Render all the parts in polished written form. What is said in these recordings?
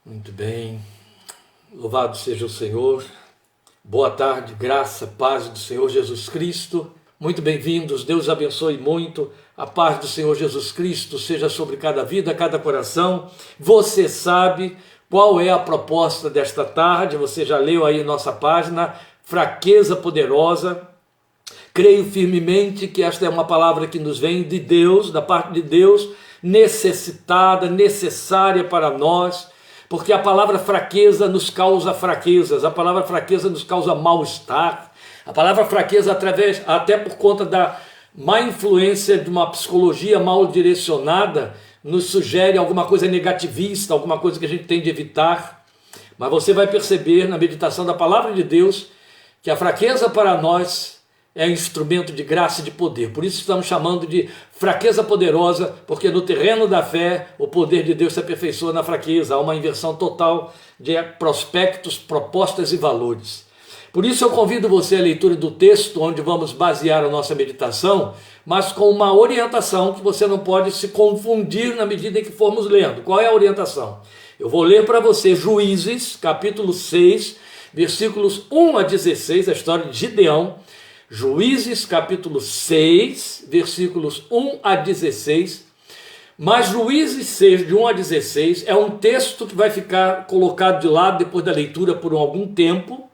Muito bem, louvado seja o Senhor, boa tarde, graça, paz do Senhor Jesus Cristo, muito bem-vindos, Deus abençoe muito, a paz do Senhor Jesus Cristo seja sobre cada vida, cada coração. Você sabe qual é a proposta desta tarde, você já leu aí nossa página, fraqueza poderosa. Creio firmemente que esta é uma palavra que nos vem de Deus, da parte de Deus, necessitada, necessária para nós, porque a palavra fraqueza nos causa fraquezas, a palavra fraqueza nos causa mal-estar, a palavra fraqueza até por conta da má influência de uma psicologia mal direcionada, nos sugere alguma coisa negativista, alguma coisa que a gente tem de evitar. Mas você vai perceber na meditação da palavra de Deus que a fraqueza para nós é instrumento de graça e de poder. Por isso estamos chamando de fraqueza poderosa, porque no terreno da fé o poder de Deus se aperfeiçoa na fraqueza. Há uma inversão total de prospectos, propostas e valores. Por isso eu convido você à leitura do texto onde vamos basear a nossa meditação, mas com uma orientação que você não pode se confundir na medida em que formos lendo. Qual é a orientação? Eu vou ler para você Juízes, capítulo 6, versículos 1 a 16, a história de Gideão. Juízes capítulo 6, versículos 1 a 16, mas Juízes 6, de 1 a 16, é um texto que vai ficar colocado de lado depois da leitura por algum tempo,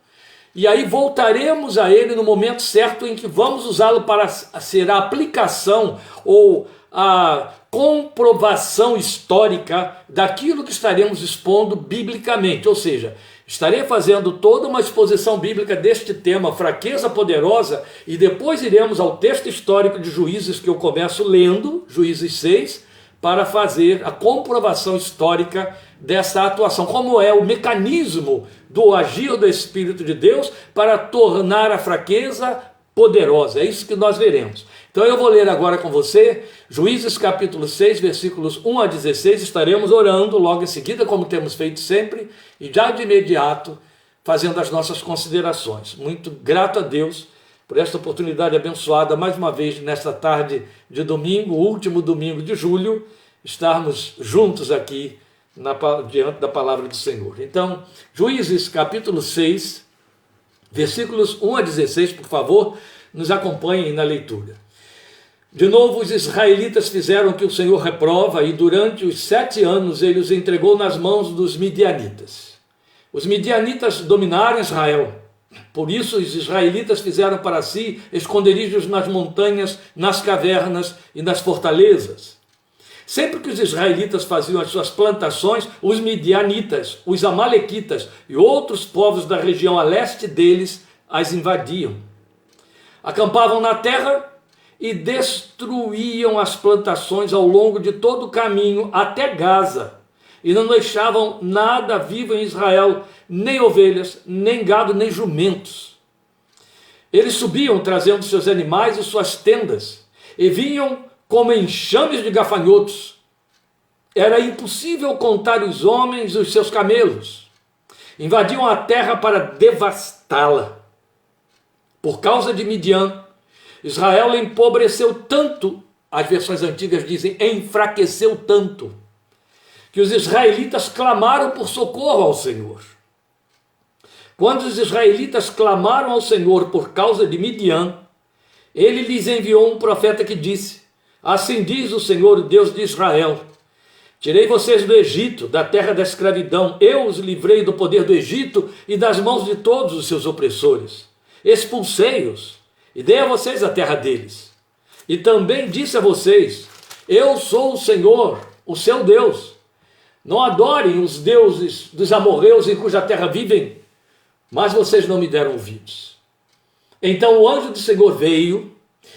e aí voltaremos a ele no momento certo em que vamos usá-lo para ser a aplicação ou a comprovação histórica daquilo que estaremos expondo biblicamente, ou seja, estarei fazendo toda uma exposição bíblica deste tema, fraqueza poderosa, e depois iremos ao texto histórico de Juízes que eu começo lendo, Juízes 6, para fazer a comprovação histórica dessa atuação, como é o mecanismo do agir do Espírito de Deus para tornar a fraqueza poderosa. É isso que nós veremos. Então eu vou ler agora com você, Juízes capítulo 6, versículos 1 a 16, estaremos orando logo em seguida, como temos feito sempre, e já de imediato fazendo as nossas considerações. Muito grato a Deus por esta oportunidade abençoada, mais uma vez nesta tarde de domingo, último domingo de julho, estarmos juntos aqui diante da palavra do Senhor. Então, Juízes capítulo 6, versículos 1 a 16, por favor, nos acompanhem na leitura. De novo os israelitas fizeram o que o Senhor reprova, e durante os 7 anos ele os entregou nas mãos dos midianitas. Os midianitas dominaram Israel, por isso os israelitas fizeram para si esconderijos nas montanhas, nas cavernas e nas fortalezas. Sempre que os israelitas faziam as suas plantações, os midianitas, os amalequitas e outros povos da região a leste deles as invadiam. Acampavam na terra e destruíam as plantações ao longo de todo o caminho até Gaza, e não deixavam nada vivo em Israel, nem ovelhas, nem gado, nem jumentos. Eles subiam trazendo seus animais e suas tendas, e vinham como enxames de gafanhotos. Era impossível contar os homens e os seus camelos. Invadiam a terra para devastá-la. Por causa de Midian, Israel empobreceu tanto, as versões antigas dizem, enfraqueceu tanto, que os israelitas clamaram por socorro ao Senhor. Quando os israelitas clamaram ao Senhor por causa de Midian, ele lhes enviou um profeta que disse: assim diz o Senhor, o Deus de Israel, tirei vocês do Egito, da terra da escravidão, eu os livrei do poder do Egito e das mãos de todos os seus opressores, expulsei-os e dei a vocês a terra deles. E também disse a vocês: eu sou o Senhor, o seu Deus. Não adorem os deuses dos amorreus em cuja terra vivem, mas vocês não me deram ouvidos. Então o anjo do Senhor veio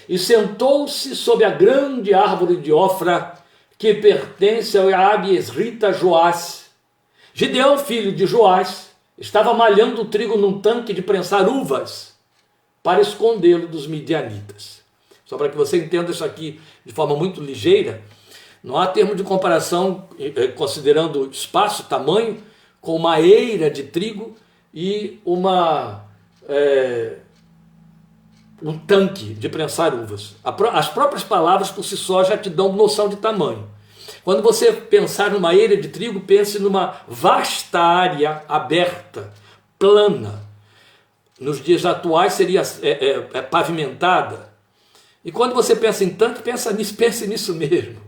e sentou-se sob a grande árvore de Ofra, que pertence ao Abiesrita Joás. Gideão, filho de Joás, estava malhando o trigo num tanque de prensar uvas, para escondê-lo dos midianitas. Só para que você entenda isso aqui de forma muito ligeira, não há termo de comparação, considerando espaço, tamanho, com uma eira de trigo e um tanque de prensar uvas. As próprias palavras por si só já te dão noção de tamanho. Quando você pensar numa eira de trigo, pense numa vasta área aberta, plana. Nos dias atuais seria pavimentada. E quando você pensa em tanque, pense nisso mesmo.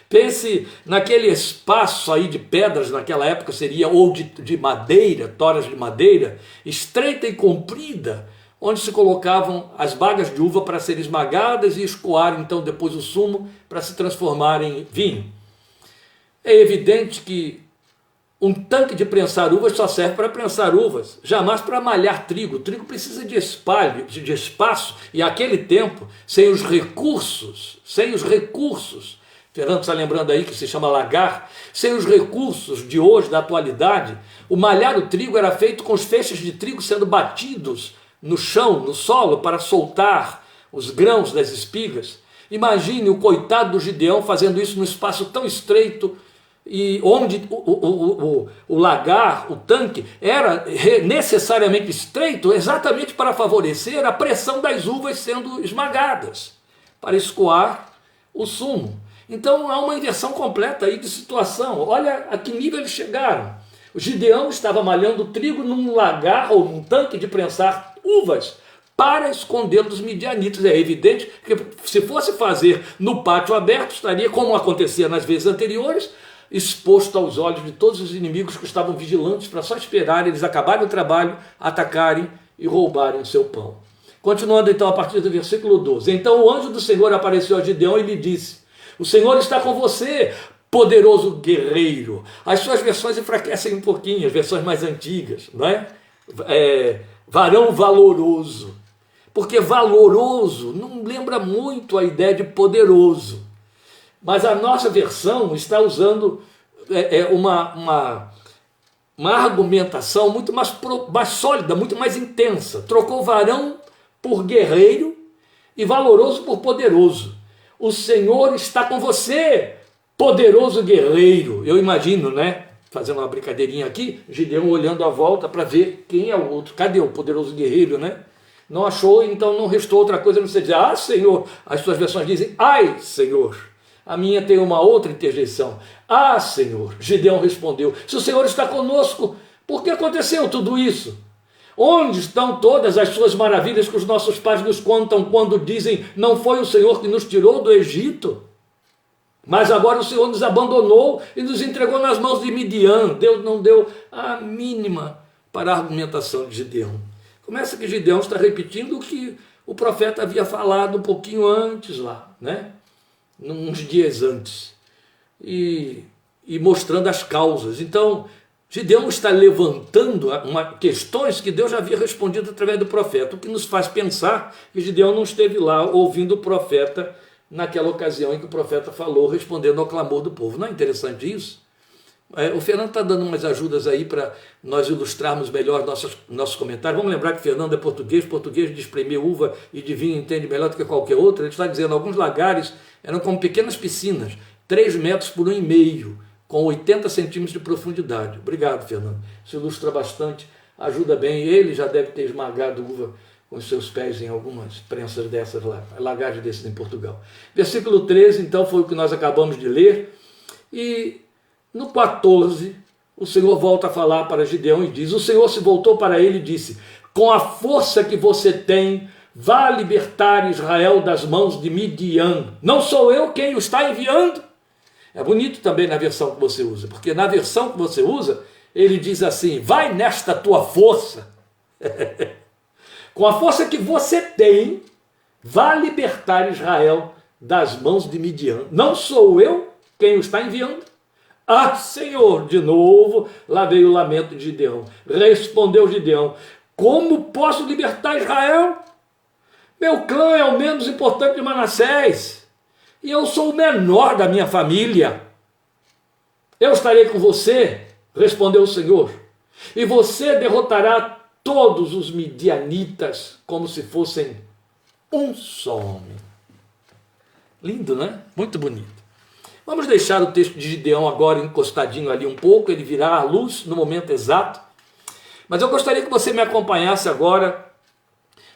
Pense naquele espaço aí de pedras, naquela época seria ou de madeira, toras de madeira, estreita e comprida, onde se colocavam as bagas de uva para serem esmagadas e escoar então depois o sumo para se transformar em vinho. É evidente que um tanque de prensar uvas só serve para prensar uvas, jamais para malhar trigo. O trigo precisa de espaço, e naquele tempo, sem os recursos, Fernando está lembrando aí que se chama lagar, sem os recursos de hoje, da atualidade, o malhar o trigo era feito com os feixes de trigo sendo batidos no chão, no solo, para soltar os grãos das espigas. Imagine o coitado do Gideão fazendo isso num espaço tão estreito, e onde o lagar, o tanque, era necessariamente estreito exatamente para favorecer a pressão das uvas sendo esmagadas, para escoar o sumo. Então há uma inversão completa aí de situação. Olha a que nível eles chegaram. O Gideão estava malhando trigo num lagar ou num tanque de prensar uvas para esconder dos midianitas. É evidente que se fosse fazer no pátio aberto, estaria, como acontecia nas vezes anteriores, exposto aos olhos de todos os inimigos que estavam vigilantes para só esperar eles acabarem o trabalho, atacarem e roubarem o seu pão. Continuando então a partir do versículo 12. Então o anjo do Senhor apareceu a Gideão e lhe disse: o Senhor está com você, poderoso guerreiro. As suas versões enfraquecem um pouquinho, as versões mais antigas, não é? Varão valoroso. Porque valoroso não lembra muito a ideia de poderoso. Mas a nossa versão está usando uma argumentação muito mais sólida, muito mais intensa. Trocou varão por guerreiro e valoroso por poderoso. O Senhor está com você, poderoso guerreiro. Eu imagino, né? Fazendo uma brincadeirinha aqui, Gideão olhando à volta para ver quem é o outro. Cadê o poderoso guerreiro, né? Não achou, então não restou outra coisa a não ser dizer: ah, Senhor. As suas versões dizem: ai, Senhor. A minha tem uma outra interjeição: ah, Senhor. Gideão respondeu: se o Senhor está conosco, por que aconteceu tudo isso? Onde estão todas as suas maravilhas que os nossos pais nos contam quando dizem: não foi o Senhor que nos tirou do Egito? Mas agora o Senhor nos abandonou e nos entregou nas mãos de Midian. Deus não deu a mínima para a argumentação de Gideão. Começa que Gideão está repetindo o que o profeta havia falado um pouquinho antes lá, né? Uns dias antes. E mostrando as causas. Então, Gideão está levantando questões que Deus já havia respondido através do profeta, o que nos faz pensar que Gideão não esteve lá ouvindo o profeta naquela ocasião em que o profeta falou, respondendo ao clamor do povo. Não é interessante isso? O Fernando está dando umas ajudas aí para nós ilustrarmos melhor nossos comentários. Vamos lembrar que Fernando é português de espremer uva e de vinho entende melhor do que qualquer outro. Ele está dizendo: alguns lagares eram como pequenas piscinas, 3 metros por 1,5, com 80 centímetros de profundidade. Obrigado, Fernando. Isso ilustra bastante, ajuda bem. Ele já deve ter esmagado uva com os seus pés em algumas prensas dessas lá, lagares desses em Portugal. Versículo 13, então, foi o que nós acabamos de ler. E no 14, o Senhor volta a falar para Gideão e diz: o Senhor se voltou para ele e disse: com a força que você tem, vá libertar Israel das mãos de Midian. Não sou eu quem o está enviando? É bonito também na versão que você usa, porque na versão que você usa, ele diz assim: vai nesta tua força. Com a força que você tem, vá libertar Israel das mãos de Midian. Não sou eu quem o está enviando? Ah, Senhor, de novo, lá veio o lamento de Gideão. Respondeu Gideão: como posso libertar Israel? Meu clã é o menos importante de Manassés, e eu sou o menor da minha família. Eu estarei com você, respondeu o Senhor, e você derrotará todos os midianitas como se fossem um só homem. Lindo, né? Muito bonito. Vamos deixar o texto de Gideão agora encostadinho ali um pouco, ele virá à luz no momento exato. Mas eu gostaria que você me acompanhasse agora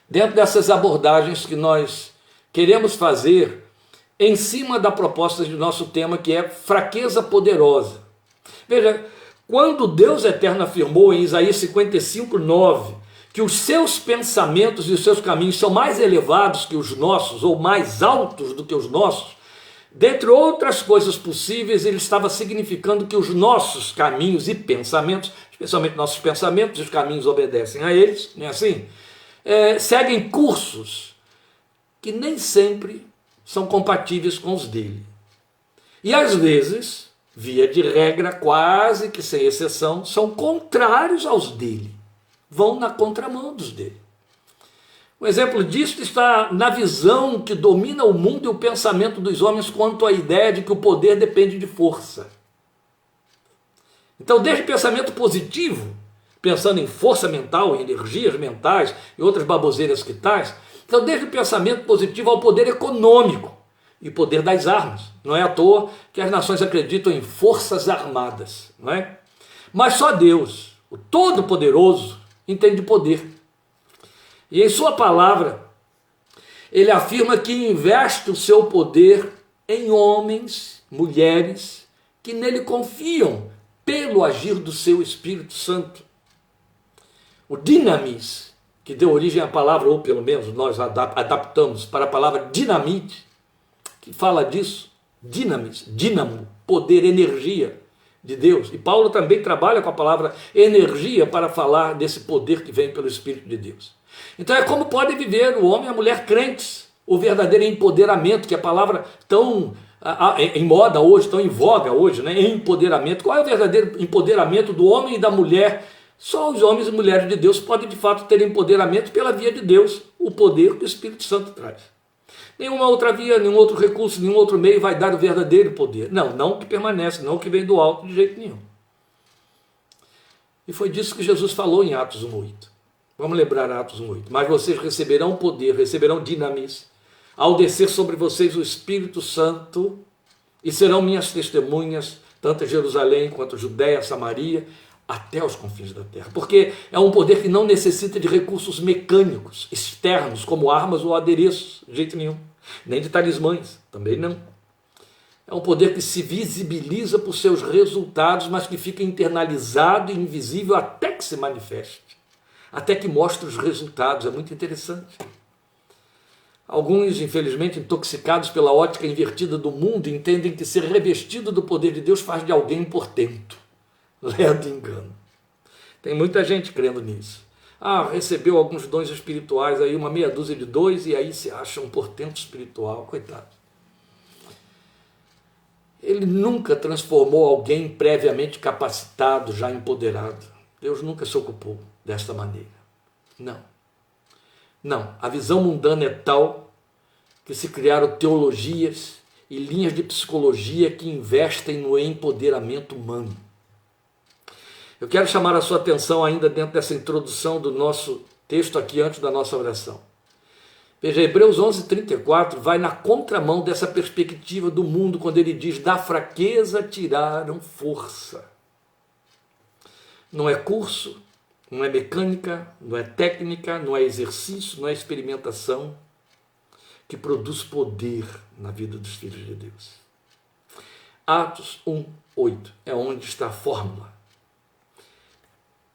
dentro dessas abordagens que nós queremos fazer em cima da proposta de nosso tema, que é fraqueza poderosa. Veja, quando Deus eterno afirmou em Isaías 55:9 que os seus pensamentos e os seus caminhos são mais elevados que os nossos, ou mais altos do que os nossos, dentre outras coisas possíveis, ele estava significando que os nossos caminhos e pensamentos, especialmente nossos pensamentos, os caminhos obedecem a eles, não é assim? Seguem cursos que nem sempre são compatíveis com os dele. E às vezes, via de regra, quase que sem exceção, são contrários aos dele. Vão na contramão dos dele. Um exemplo disso está na visão que domina o mundo e o pensamento dos homens quanto à ideia de que o poder depende de força. Então, desde pensamento positivo, pensando em força mental, em energias mentais e outras baboseiras que tais, então desde o pensamento positivo ao poder econômico e o poder das armas. Não é à toa que as nações acreditam em forças armadas, não é? Mas só Deus, o Todo-Poderoso, entende poder. E em sua palavra, ele afirma que investe o seu poder em homens, mulheres, que nele confiam pelo agir do seu Espírito Santo. O dinamis, que deu origem à palavra, ou pelo menos nós adaptamos para a palavra dinamite, que fala disso, dinamis, dínamo, poder, energia de Deus. E Paulo também trabalha com a palavra energia para falar desse poder que vem pelo Espírito de Deus. Então é como pode viver o homem e a mulher crentes, o verdadeiro empoderamento, que é a palavra tão em moda hoje, tão em voga hoje, né? Empoderamento. Qual é o verdadeiro empoderamento do homem e da mulher? Só os homens e mulheres de Deus podem de fato ter empoderamento pela via de Deus, o poder que o Espírito Santo traz. Nenhuma outra via, nenhum outro recurso, nenhum outro meio vai dar o verdadeiro poder. Não o que permanece, não o que vem do alto de jeito nenhum. E foi disso que Jesus falou em Atos 1:8. Vamos lembrar Atos 1:8. Mas vocês receberão poder, receberão dinamis, ao descer sobre vocês o Espírito Santo, e serão minhas testemunhas, tanto em Jerusalém quanto Judéia, Samaria, até os confins da terra. Porque é um poder que não necessita de recursos mecânicos, externos, como armas ou adereços, de jeito nenhum. Nem de talismãs, também não. É um poder que se visibiliza por seus resultados, mas que fica internalizado e invisível até que se manifeste. Até que mostre os resultados. É muito interessante. Alguns, infelizmente, intoxicados pela ótica invertida do mundo, entendem que ser revestido do poder de Deus faz de alguém um portento. Ledo engano. Tem muita gente crendo nisso. Recebeu alguns dons espirituais, aí uma meia dúzia de dois, e aí se acha um portento espiritual. Coitado. Ele nunca transformou alguém previamente capacitado, já empoderado. Deus nunca se ocupou desta maneira. Não. A visão mundana é tal que se criaram teologias e linhas de psicologia que investem no empoderamento humano. Eu quero chamar a sua atenção ainda dentro dessa introdução do nosso texto aqui antes da nossa oração. Veja, Hebreus 11:34 vai na contramão dessa perspectiva do mundo quando ele diz: da fraqueza tiraram força. Não é curso, não é mecânica, não é técnica, não é exercício, não é experimentação que produz poder na vida dos filhos de Deus. Atos 1:8 é onde está a fórmula.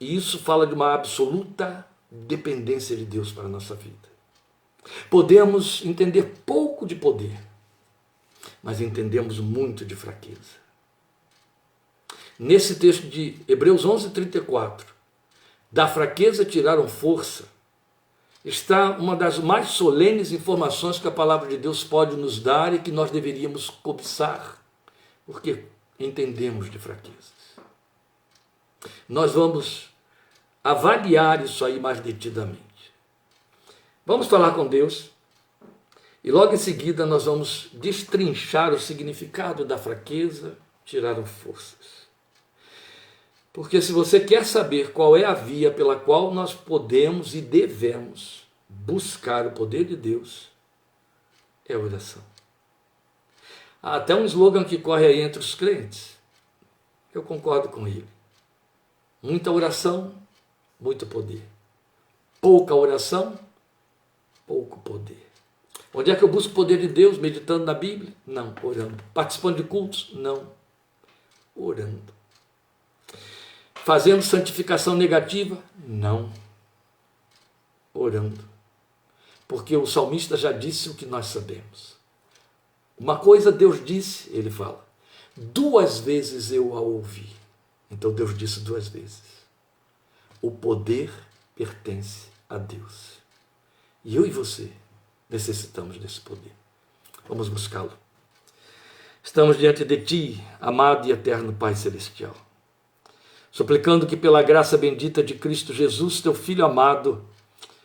E isso fala de uma absoluta dependência de Deus para a nossa vida. Podemos entender pouco de poder, mas entendemos muito de fraqueza. Nesse texto de Hebreus 11:34, da fraqueza tiraram força, está uma das mais solenes informações que a palavra de Deus pode nos dar e que nós deveríamos cobiçar, porque entendemos de fraquezas. Nós vamos avaliar isso aí mais detidamente. Vamos falar com Deus e logo em seguida nós vamos destrinchar o significado da fraqueza, tiraram forças. Porque se você quer saber qual é a via pela qual nós podemos e devemos buscar o poder de Deus, é a oração. Há até um slogan que corre aí entre os crentes. Eu concordo com ele. Muita oração, muito poder. Pouca oração, pouco poder. Onde é que eu busco o poder de Deus? Meditando na Bíblia? Não, orando. Participando de cultos? Não, orando. Fazendo santificação negativa? Não, orando. Porque o salmista já disse o que nós sabemos. Uma coisa Deus disse, ele fala, 2 vezes eu a ouvi. Então Deus disse 2 vezes. O poder pertence a Deus. E eu e você necessitamos desse poder. Vamos buscá-lo. Estamos diante de Ti, amado e eterno Pai Celestial, suplicando que pela graça bendita de Cristo Jesus, Teu Filho amado,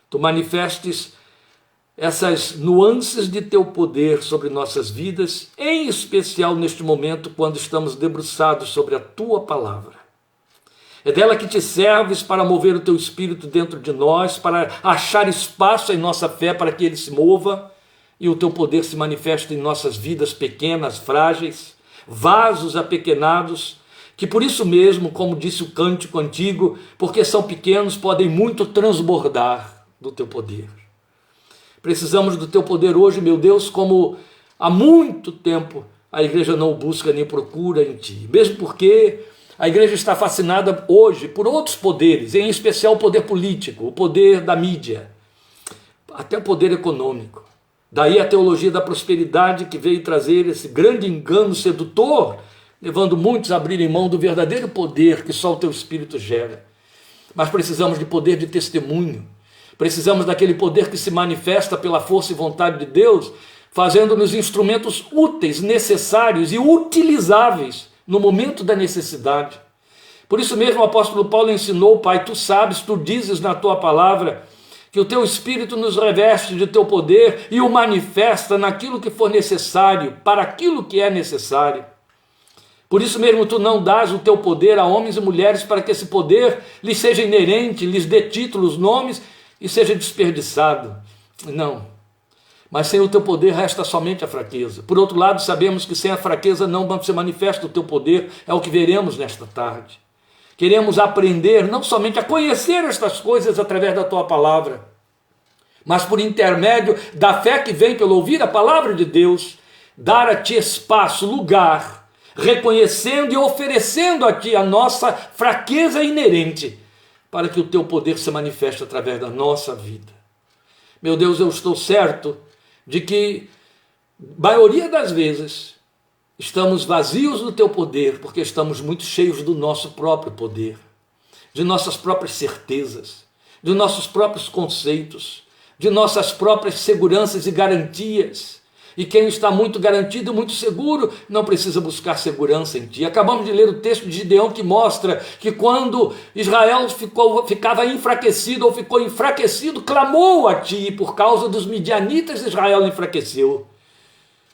Tu manifestes essas nuances de Teu poder sobre nossas vidas, em especial neste momento, quando estamos debruçados sobre a Tua palavra. É dela que Te serves para mover o Teu Espírito dentro de nós, para achar espaço em nossa fé para que ele se mova, e o Teu poder se manifesta em nossas vidas pequenas, frágeis, vasos apequenados, que por isso mesmo, como disse o cântico antigo, porque são pequenos, podem muito transbordar do Teu poder. Precisamos do Teu poder hoje, meu Deus, como há muito tempo a igreja não o busca nem procura em Ti. Mesmo porque a igreja está fascinada hoje por outros poderes, em especial o poder político, o poder da mídia, até o poder econômico. Daí a teologia da prosperidade que veio trazer esse grande engano sedutor, levando muitos a abrirem mão do verdadeiro poder que só o Teu Espírito gera. Mas precisamos de poder de testemunho. Precisamos daquele poder que se manifesta pela força e vontade de Deus, fazendo-nos instrumentos úteis, necessários e utilizáveis no momento da necessidade. Por isso mesmo o apóstolo Paulo ensinou, Pai, Tu sabes, Tu dizes na Tua palavra, que o Teu Espírito nos reveste de Teu poder e o manifesta naquilo que for necessário, para aquilo que é necessário. Por isso mesmo Tu não dás o Teu poder a homens e mulheres para que esse poder lhes seja inerente, lhes dê títulos, nomes e seja desperdiçado. Não. Mas sem o Teu poder resta somente a fraqueza. Por outro lado, sabemos que sem a fraqueza não se manifesta o Teu poder, é o que veremos nesta tarde. Queremos aprender não somente a conhecer estas coisas através da Tua palavra, mas por intermédio da fé que vem pelo ouvir a palavra de Deus, dar a Ti espaço, lugar, reconhecendo e oferecendo a Ti a nossa fraqueza inerente, para que o Teu poder se manifeste através da nossa vida. Meu Deus, eu estou certo de que, maioria das vezes, estamos vazios do Teu poder, porque estamos muito cheios do nosso próprio poder, de nossas próprias certezas, de nossos próprios conceitos, de nossas próprias seguranças e garantias. E quem está muito garantido, muito seguro, não precisa buscar segurança em Ti. Acabamos de ler o texto de Gideão que mostra que quando Israel ficava enfraquecido ou ficou enfraquecido, clamou a Ti, e por causa dos midianitas Israel enfraqueceu.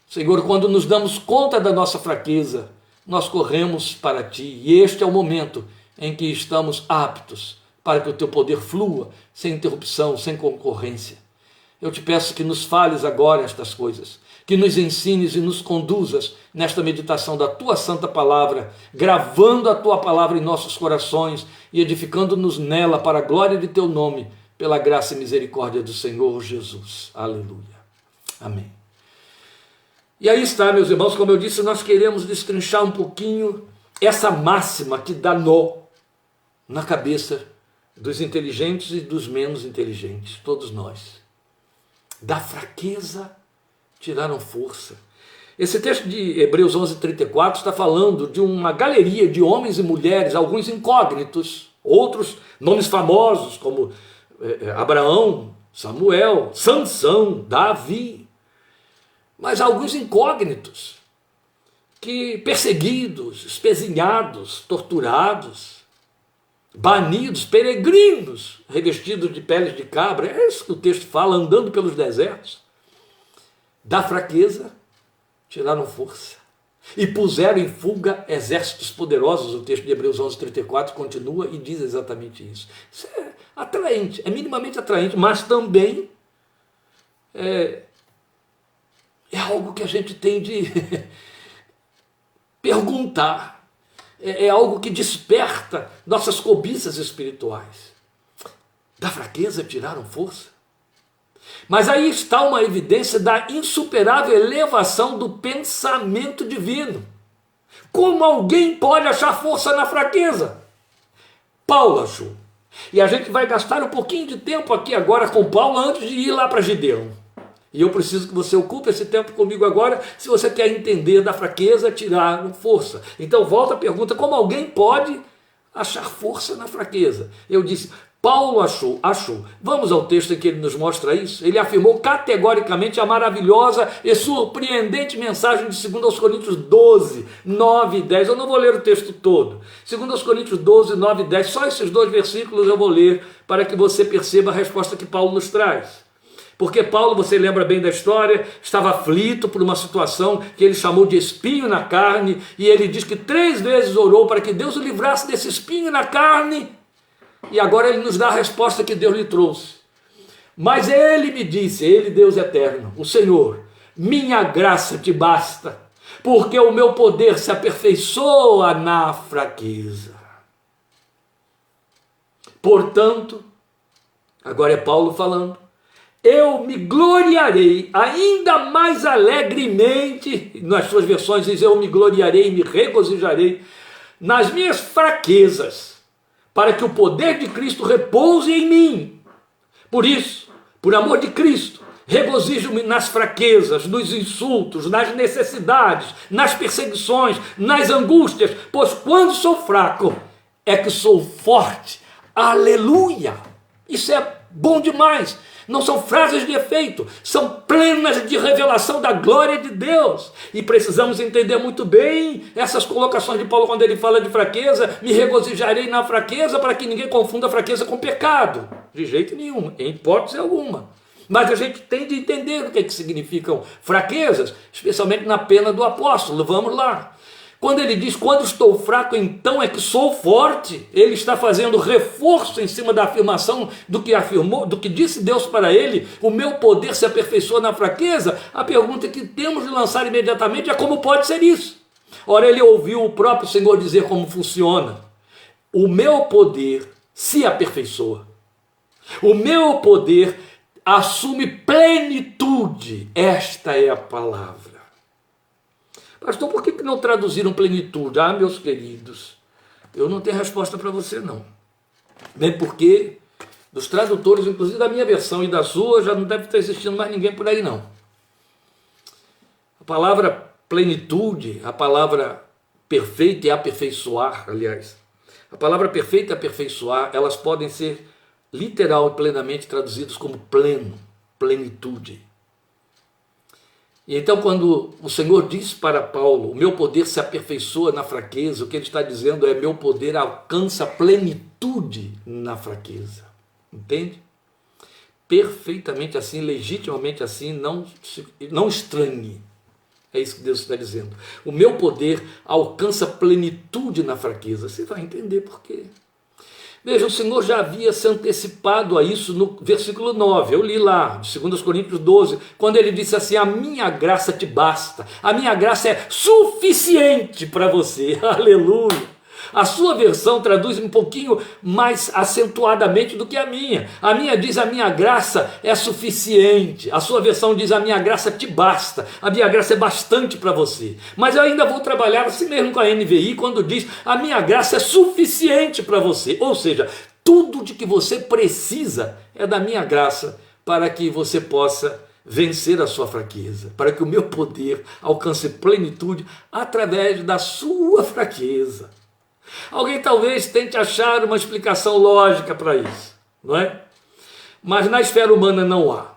Senhor, quando nos damos conta da nossa fraqueza, nós corremos para Ti, e este é o momento em que estamos aptos para que o Teu poder flua, sem interrupção, sem concorrência. Eu Te peço que nos fales agora estas coisas, que nos ensines e nos conduzas nesta meditação da Tua santa palavra, gravando a Tua palavra em nossos corações e edificando-nos nela para a glória de Teu nome, pela graça e misericórdia do Senhor Jesus. Aleluia. Amém. E aí está, meus irmãos, como eu disse, nós queremos destrinchar um pouquinho essa máxima que dá nó na cabeça dos inteligentes e dos menos inteligentes, todos nós. Da fraqueza tiraram força. Esse texto de Hebreus 11:34 está falando de uma galeria de homens e mulheres, alguns incógnitos, outros nomes famosos como Abraão, Samuel, Sansão, Davi, mas alguns incógnitos, que perseguidos, espezinhados, torturados, banidos, peregrinos, revestidos de peles de cabra, é isso que o texto fala, andando pelos desertos. Da fraqueza tiraram força e puseram em fuga exércitos poderosos. O texto de Hebreus 11:34 continua e diz exatamente isso. Isso é atraente, é minimamente atraente, mas também é algo que a gente tem de perguntar, é algo que desperta nossas cobiças espirituais. Da fraqueza tiraram força. Mas aí está uma evidência da insuperável elevação do pensamento divino. Como alguém pode achar força na fraqueza? Paulo achou. E a gente vai gastar um pouquinho de tempo aqui agora com Paulo antes de ir lá para Gideão. E eu preciso que você ocupe esse tempo comigo agora, se você quer entender da fraqueza, tirar força. Então volta a pergunta, como alguém pode achar força na fraqueza? Eu disse, Paulo achou. Vamos ao texto em que ele nos mostra isso. Ele afirmou categoricamente a maravilhosa e surpreendente mensagem de 2 Coríntios 12, 9 e 10. Eu não vou ler o texto todo. 2 Coríntios 12, 9 e 10. Só esses 2 versículos eu vou ler para que você perceba a resposta que Paulo nos traz. Porque Paulo, você lembra bem da história, estava aflito por uma situação que ele chamou de espinho na carne, e ele diz que 3 vezes orou para que Deus o livrasse desse espinho na carne, e agora ele nos dá a resposta que Deus lhe trouxe. Mas ele me disse, ele Deus eterno, o Senhor, minha graça te basta, porque o meu poder se aperfeiçoa na fraqueza. Portanto, agora é Paulo falando, eu me gloriarei ainda mais alegremente, nas suas versões diz eu me gloriarei e me regozijarei nas minhas fraquezas, para que o poder de Cristo repouse em mim. Por isso, por amor de Cristo, regozijo-me nas fraquezas, nos insultos, nas necessidades, nas perseguições, nas angústias, pois quando sou fraco, é que sou forte. Aleluia! Isso é bom demais. Não são frases de efeito, são plenas de revelação da glória de Deus. E precisamos entender muito bem essas colocações de Paulo quando ele fala de fraqueza. Me regozijarei na fraqueza, para que ninguém confunda a fraqueza com pecado. De jeito nenhum, em hipótese alguma. Mas a gente tem de entender o que significam fraquezas, especialmente na pena do apóstolo. Vamos lá. Quando ele diz, quando estou fraco, então é que sou forte, ele está fazendo reforço em cima da afirmação do que afirmou, do que disse Deus para ele, o meu poder se aperfeiçoa na fraqueza. A pergunta que temos de lançar imediatamente é como pode ser isso? Ora, ele ouviu o próprio Senhor dizer como funciona. O meu poder se aperfeiçoa. O meu poder assume plenitude. Esta é a palavra. Pastor, por que não traduziram plenitude? Ah, meus queridos, eu não tenho resposta para você não. Nem porque dos tradutores, inclusive da minha versão e da sua, já não deve estar existindo mais ninguém por aí não. A palavra plenitude, a palavra perfeita e aperfeiçoar, aliás, a palavra perfeita e aperfeiçoar, elas podem ser literal e plenamente traduzidas como pleno, plenitude. E então quando o Senhor diz para Paulo, o meu poder se aperfeiçoa na fraqueza, o que ele está dizendo é, meu poder alcança plenitude na fraqueza. Entende? Perfeitamente assim, legitimamente assim, não estranhe. É isso que Deus está dizendo. O meu poder alcança plenitude na fraqueza. Você vai entender por quê. Veja, o Senhor já havia se antecipado a isso no versículo 9, eu li lá, de 2 Coríntios 12, quando ele disse assim, a minha graça te basta, a minha graça é suficiente para você, aleluia. A sua versão traduz um pouquinho mais acentuadamente do que a minha diz a minha graça é suficiente, a sua versão diz a minha graça te basta, a minha graça é bastante para você, mas eu ainda vou trabalhar assim mesmo com a NVI quando diz a minha graça é suficiente para você, ou seja, tudo de que você precisa é da minha graça para que você possa vencer a sua fraqueza, para que o meu poder alcance plenitude através da sua fraqueza. Alguém talvez tente achar uma explicação lógica para isso, não é? Mas na esfera humana não há.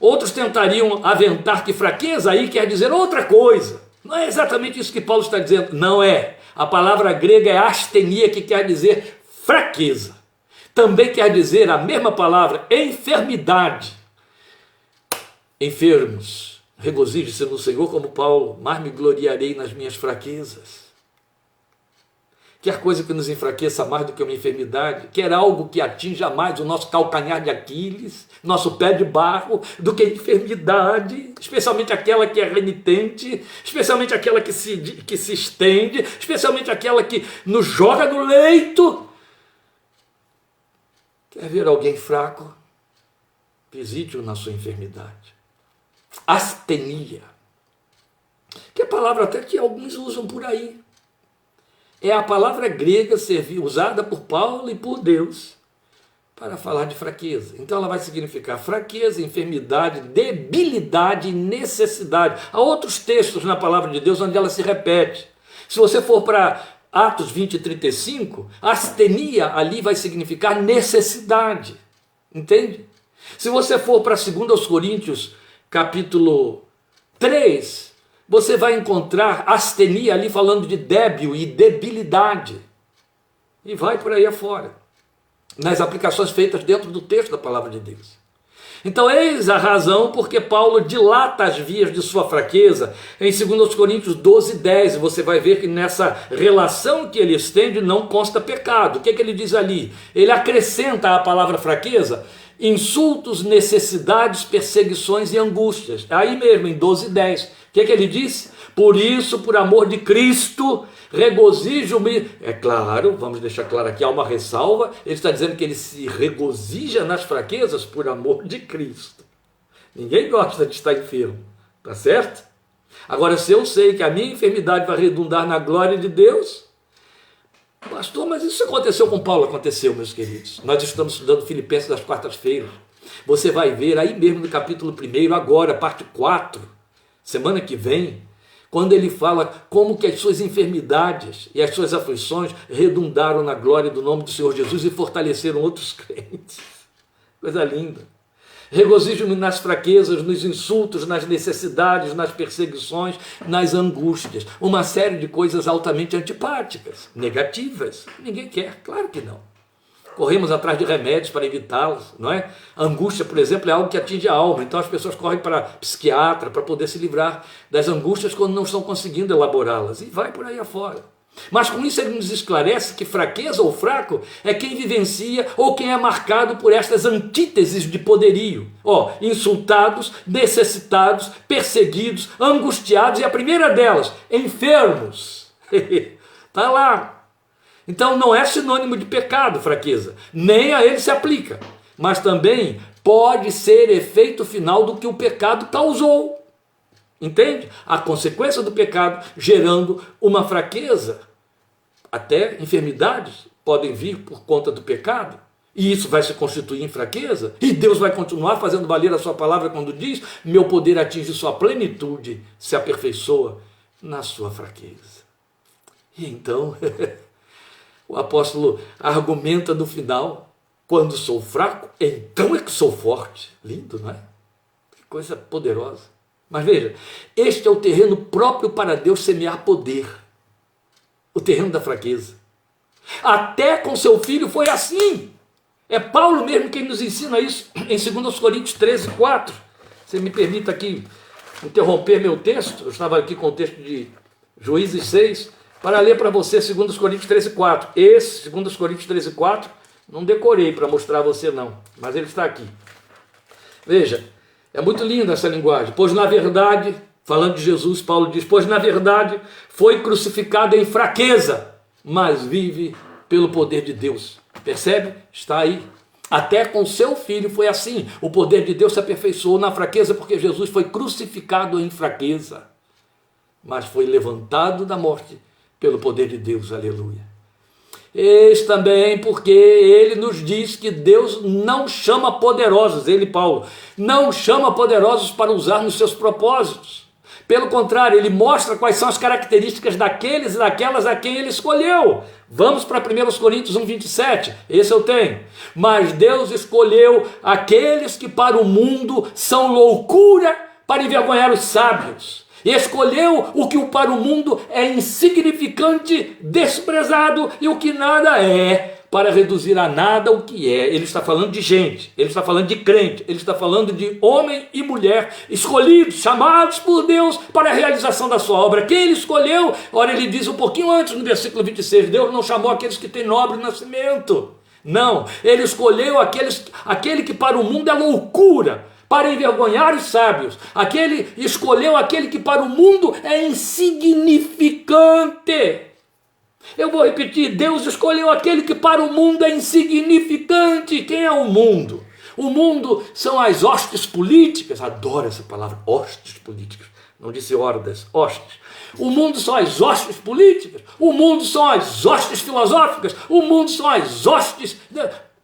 Outros tentariam aventar que fraqueza aí quer dizer outra coisa. Não é exatamente isso que Paulo está dizendo, não é. A palavra grega é astenia, que quer dizer fraqueza. Também quer dizer a mesma palavra, enfermidade. Enfermos, regozije-se no Senhor como Paulo, mas me gloriarei nas minhas fraquezas. Quer coisa que nos enfraqueça mais do que uma enfermidade, quer algo que atinja mais o nosso calcanhar de Aquiles, nosso pé de barro, do que a enfermidade, especialmente aquela que é renitente, especialmente aquela que se estende, especialmente aquela que nos joga no leito. Quer ver alguém fraco? visite-o na sua enfermidade. Astenia, que é a palavra até que alguns usam por aí. É a palavra grega usada por Paulo e por Deus para falar de fraqueza. Então ela vai significar fraqueza, enfermidade, debilidade e necessidade. Há outros textos na palavra de Deus onde ela se repete. Se você for para Atos 20 e 35, astenia ali vai significar necessidade. Entende? Se você for para 2 Coríntios, capítulo 3, você vai encontrar astenia ali falando de débil e debilidade. E vai por aí afora, nas aplicações feitas dentro do texto da palavra de Deus. Então eis a razão porque Paulo dilata as vias de sua fraqueza em 2 Coríntios 12, 10. Você vai ver que nessa relação que ele estende não consta pecado. O que ele diz ali? Ele acrescenta à palavra fraqueza insultos, necessidades, perseguições e angústias. Aí mesmo em 12, 10. O que ele disse? Por isso, por amor de Cristo, regozijo-me. É claro, vamos deixar claro aqui, há uma ressalva. Ele está dizendo que ele se regozija nas fraquezas por amor de Cristo. Ninguém gosta de estar enfermo, tá certo? Agora, se eu sei que a minha enfermidade vai redundar na glória de Deus, pastor, mas isso aconteceu com Paulo? Aconteceu, meus queridos. Nós estamos estudando Filipenses das quartas-feiras. Você vai ver aí mesmo no capítulo 1, agora, parte 4, semana que vem, quando ele fala como que as suas enfermidades e as suas aflições redundaram na glória do nome do Senhor Jesus e fortaleceram outros crentes. Coisa linda. Regozijo-me nas fraquezas, nos insultos, nas necessidades, nas perseguições, nas angústias. Uma série de coisas altamente antipáticas, negativas. Ninguém quer, claro que não. Corremos atrás de remédios para evitá-las, não é? A angústia, por exemplo, é algo que atinge a alma. Então as pessoas correm para psiquiatra para poder se livrar das angústias quando não estão conseguindo elaborá-las. E vai por aí afora. Mas com isso ele nos esclarece que fraqueza ou fraco é quem vivencia ou quem é marcado por estas antíteses de poderio. Insultados, necessitados, perseguidos, angustiados e a primeira delas, enfermos. Está lá. Então não é sinônimo de pecado, fraqueza, nem a ele se aplica, mas também pode ser efeito final do que o pecado causou. Entende? A consequência do pecado gerando uma fraqueza, até enfermidades podem vir por conta do pecado, e isso vai se constituir em fraqueza, e Deus vai continuar fazendo valer a sua palavra quando diz: meu poder atinge sua plenitude, se aperfeiçoa na sua fraqueza. E então o apóstolo argumenta no final: quando sou fraco, então é que sou forte. Lindo, não é? Que coisa poderosa. Mas veja, este é o terreno próprio para Deus semear poder. O terreno da fraqueza. Até com seu filho foi assim. É Paulo mesmo quem nos ensina isso em 2 Coríntios 13, 4. Você me permita aqui interromper meu texto. Eu estava aqui com o texto de Juízes 6, para ler para você 2 Coríntios 13, 4. Esse 2 Coríntios 13, 4, não decorei para mostrar a você não, mas ele está aqui. Veja, é muito linda essa linguagem. Pois na verdade, falando de Jesus, Paulo diz: pois na verdade foi crucificado em fraqueza, mas vive pelo poder de Deus. Percebe? Está aí. Até com seu filho foi assim. O poder de Deus se aperfeiçoou na fraqueza, porque Jesus foi crucificado em fraqueza, mas foi levantado da morte pelo poder de Deus. Aleluia. Eis também porque ele nos diz que Deus não chama poderosos, ele, Paulo, não chama poderosos para usar nos seus propósitos. Pelo contrário, ele mostra quais são as características daqueles e daquelas a quem ele escolheu. Vamos para 1 Coríntios 1, 27, esse eu tenho. Mas Deus escolheu aqueles que para o mundo são loucura para envergonhar os sábios. E escolheu o que para o mundo é insignificante, desprezado e o que nada é, para reduzir a nada o que é. Ele está falando de gente, ele está falando de crente, ele está falando de homem e mulher escolhidos, chamados por Deus para a realização da sua obra. Quem ele escolheu? Ora, ele diz um pouquinho antes, no versículo 26, Deus não chamou aqueles que têm nobre nascimento. Não, ele escolheu aquele que para o mundo é loucura, para envergonhar os sábios. Escolheu aquele que para o mundo é insignificante. Eu vou repetir, Deus escolheu aquele que para o mundo é insignificante. Quem é o mundo? O mundo são as hostes políticas. Adoro essa palavra, hostes políticas. Não disse hordas, hostes. O mundo são as hostes políticas. O mundo são as hostes filosóficas. O mundo são as hostes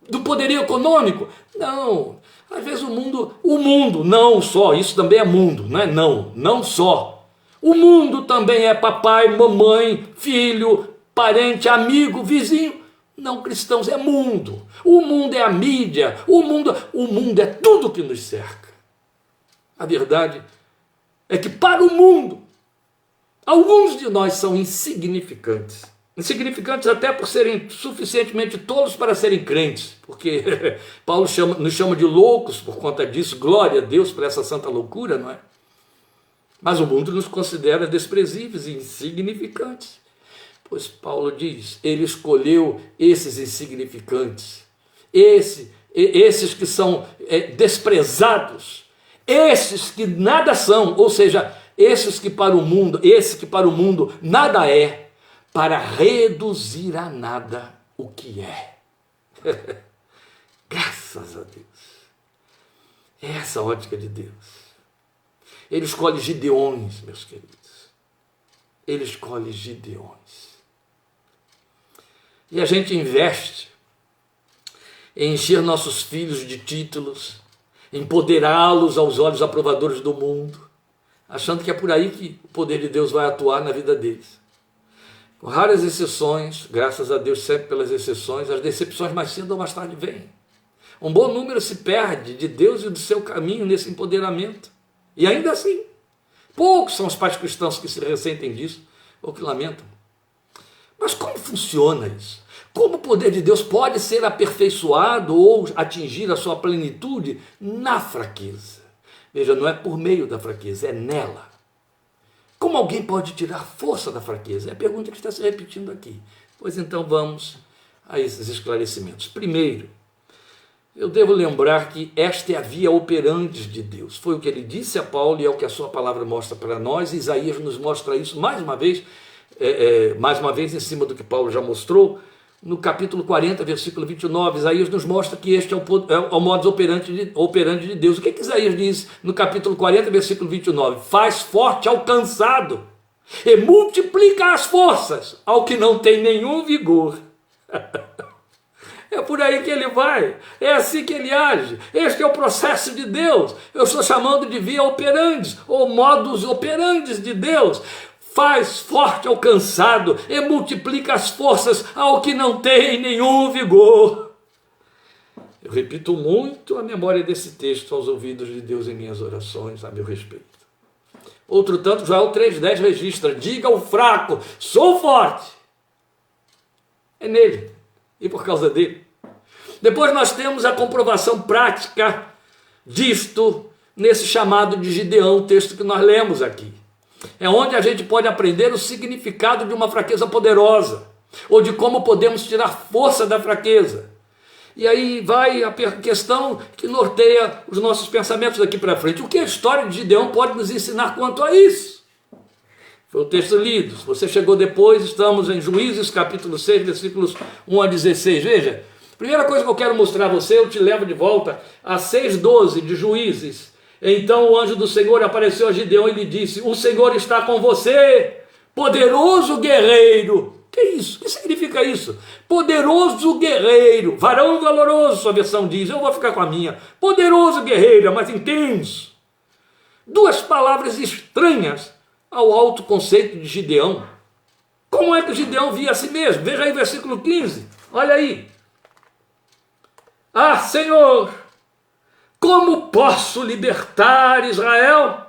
do poderio econômico. Não, às vezes o mundo não só, isso também é mundo, não é não só. O mundo também é papai, mamãe, filho, parente, amigo, vizinho. Não cristãos, é mundo. O mundo é a mídia, o mundo é tudo que nos cerca. A verdade é que para o mundo, alguns de nós são insignificantes. Insignificantes até por serem suficientemente tolos para serem crentes, porque Paulo nos chama de loucos por conta disso, glória a Deus por essa santa loucura, não é? Mas o mundo nos considera desprezíveis e insignificantes. Pois Paulo diz, ele escolheu esses insignificantes, esses que são desprezados, esses que nada são, ou seja, esse que para o mundo nada é, para reduzir a nada o que é. Graças a Deus. É essa a ótica de Deus. Ele escolhe Gideões, meus queridos. Ele escolhe Gideões. E a gente investe em encher nossos filhos de títulos, empoderá-los aos olhos aprovadores do mundo, achando que é por aí que o poder de Deus vai atuar na vida deles. Com raras exceções, graças a Deus sempre pelas exceções, as decepções mais cedo ou mais tarde vêm. Um bom número se perde de Deus e do seu caminho nesse empoderamento. E ainda assim, poucos são os pais cristãos que se ressentem disso ou que lamentam. Mas como funciona isso? Como o poder de Deus pode ser aperfeiçoado ou atingir a sua plenitude na fraqueza? Veja, não é por meio da fraqueza, é nela. Como alguém pode tirar força da fraqueza? É a pergunta que está se repetindo aqui. Pois então vamos a esses esclarecimentos. Primeiro, eu devo lembrar que esta é a via operandi de Deus. Foi o que ele disse a Paulo e é o que a sua palavra mostra para nós. Isaías nos mostra isso mais uma vez em cima do que Paulo já mostrou. No capítulo 40, versículo 29, Isaías nos mostra que este é o modus operandi de Deus. O que Isaías diz no capítulo 40, versículo 29? Faz forte ao cansado e multiplica as forças ao que não tem nenhum vigor. É por aí que ele vai, é assim que ele age. Este é o processo de Deus. Eu estou chamando de via operandi, ou modus operandi de Deus. Faz forte ao cansado e multiplica as forças ao que não tem nenhum vigor. Eu repito muito a memória desse texto aos ouvidos de Deus em minhas orações a meu respeito. Outro tanto, Joel 3,10 registra, diga ao fraco, sou forte. É nele e por causa dele. Depois nós temos a comprovação prática disto nesse chamado de Gideão, o texto que nós lemos aqui. É onde a gente pode aprender o significado de uma fraqueza poderosa, ou de como podemos tirar força da fraqueza. E aí vai a questão que norteia os nossos pensamentos daqui para frente. O que a história de Gideão pode nos ensinar quanto a isso? Foi o texto lido. Se você chegou depois, estamos em Juízes, capítulo 6, versículos 1 a 16. Veja, primeira coisa que eu quero mostrar a você, eu te levo de volta a 6,12 de Juízes. Então o anjo do Senhor apareceu a Gideão e lhe disse, o Senhor está com você, poderoso guerreiro. Que isso? O que significa isso? Poderoso guerreiro, varão valoroso, sua versão diz, eu vou ficar com a minha. Poderoso guerreiro, é mais intenso. Duas palavras estranhas ao alto conceito de Gideão. Como é que Gideão via a si mesmo? Veja aí o versículo 15, olha aí. Ah, Senhor, como posso libertar Israel?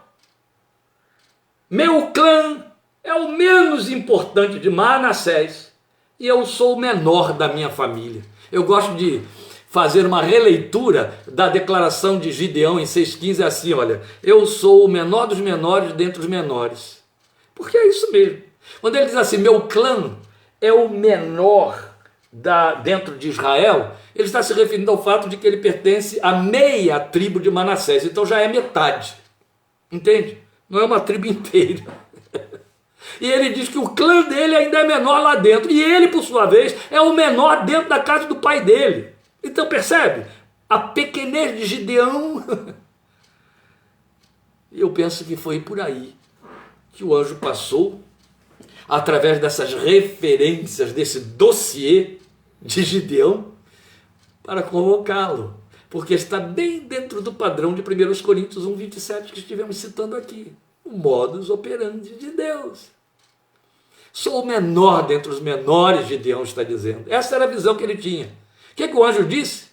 Meu clã é o menos importante de Manassés e eu sou o menor da minha família. Eu gosto de fazer uma releitura da declaração de Gideão em 6,15 assim, olha, eu sou o menor dos menores dentre os menores. Porque é isso mesmo. Quando ele diz assim, meu clã é o menor dentro de Israel, ele está se referindo ao fato de que ele pertence à meia tribo de Manassés, então já é metade, entende? Não é uma tribo inteira. E ele diz que o clã dele ainda é menor lá dentro, e ele, por sua vez, é o menor dentro da casa do pai dele. Então percebe? a pequenez de Gideão. E eu penso que foi por aí que o anjo passou, através dessas referências, desse dossiê de Gideão, para convocá-lo, porque está bem dentro do padrão de 1 Coríntios 1:27 que estivemos citando aqui, o modus operandi de Deus. Sou o menor dentre os menores, Gideão está dizendo. Essa era a visão que ele tinha. O que o anjo disse?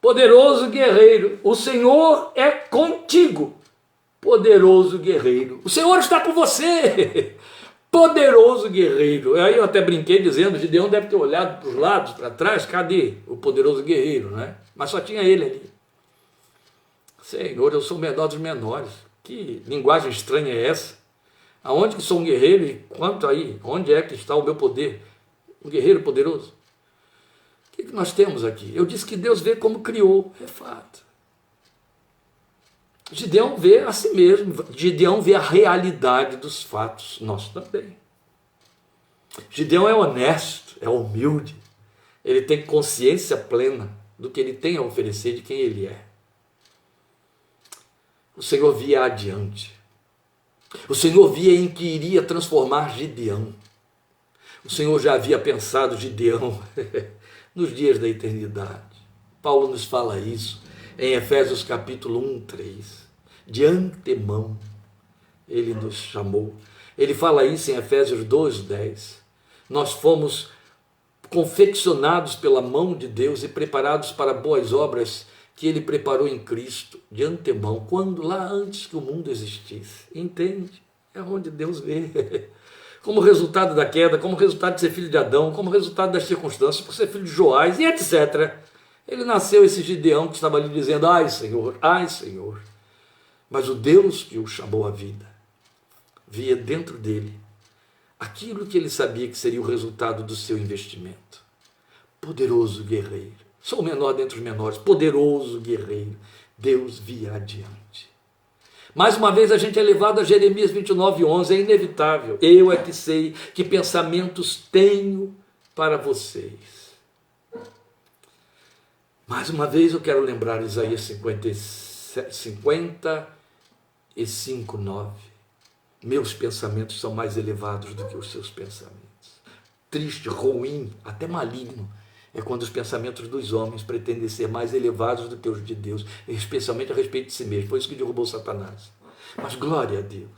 Poderoso guerreiro, o Senhor é contigo. Poderoso guerreiro, o Senhor está com você. Poderoso guerreiro. Aí eu até brinquei dizendo, Gideão deve ter olhado para os lados, para trás, cadê o poderoso guerreiro, né? Mas só tinha ele ali. Senhor, eu sou o menor dos menores. Que linguagem estranha é essa? Aonde que sou um guerreiro e quanto aí? Onde é que está o meu poder? Um guerreiro poderoso? O que nós temos aqui? Eu disse que Deus vê como criou, é fato. Gideão vê a si mesmo, Gideão vê a realidade dos fatos, nós também. Gideão é honesto, é humilde, ele tem consciência plena do que ele tem a oferecer, de quem ele é. O Senhor via adiante, o Senhor via em que iria transformar Gideão. O Senhor já havia pensado Gideão nos dias da eternidade. Paulo nos fala isso em Efésios capítulo 1:3. De antemão ele nos chamou. Ele fala isso em Efésios 2:10. Nós fomos confeccionados pela mão de Deus e preparados para boas obras que ele preparou em Cristo de antemão, quando lá antes que o mundo existisse. Entende? É onde Deus vê. Como resultado da queda, como resultado de ser filho de Adão, como resultado das circunstâncias, por ser filho de Joás e etc. Ele nasceu esse Gideão que estava ali dizendo, ai Senhor, ai Senhor. Mas o Deus que o chamou à vida via dentro dele aquilo que ele sabia que seria o resultado do seu investimento. Poderoso guerreiro. Sou o menor dentre os menores. Poderoso guerreiro. Deus via adiante. Mais uma vez a gente é levado a Jeremias 29:11. É inevitável. Eu é que sei que pensamentos tenho para vocês. Mais uma vez eu quero lembrar Isaías 55:9. Meus pensamentos são mais elevados do que os seus pensamentos. Triste, ruim, até maligno é quando os pensamentos dos homens pretendem ser mais elevados do que os de Deus, especialmente a respeito de si mesmo. Foi isso que derrubou Satanás. Mas glória a Deus,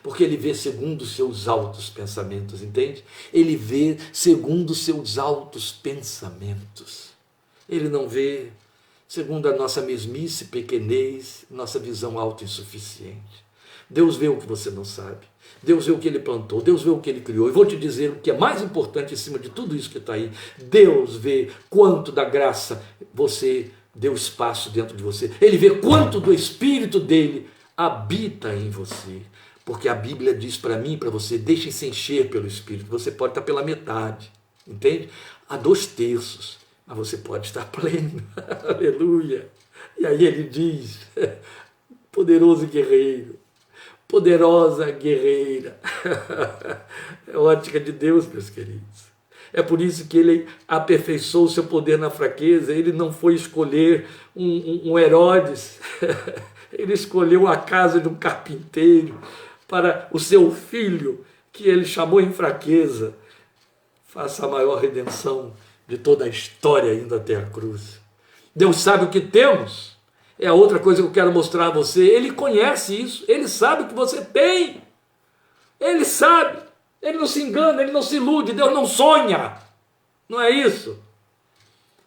porque ele vê segundo os seus altos pensamentos, entende? Ele vê segundo os seus altos pensamentos. Ele não vê segundo a nossa mesmice, pequenez, nossa visão autoinsuficiente. Deus vê o que você não sabe. Deus vê o que ele plantou. Deus vê o que ele criou. E vou te dizer o que é mais importante em cima de tudo isso que está aí. Deus vê quanto da graça você deu espaço dentro de você. Ele vê quanto do Espírito dele habita em você. Porque a Bíblia diz para mim e para você, deixem-se encher pelo Espírito. Você pode estar pela metade, entende? A 2/3. Mas você pode estar pleno. Aleluia. E aí ele diz, poderoso guerreiro, poderosa guerreira. É ótica de Deus, meus queridos. É por isso que ele aperfeiçoou o seu poder na fraqueza. Ele não foi escolher um Herodes. Ele escolheu a casa de um carpinteiro para o seu filho, que ele chamou em fraqueza. Faça a maior redenção de toda a história indo até a cruz. Deus sabe o que temos. É a outra coisa que eu quero mostrar a você. Ele conhece isso. Ele sabe o que você tem. Ele sabe. Ele não se engana, ele não se ilude. Deus não sonha. Não é isso?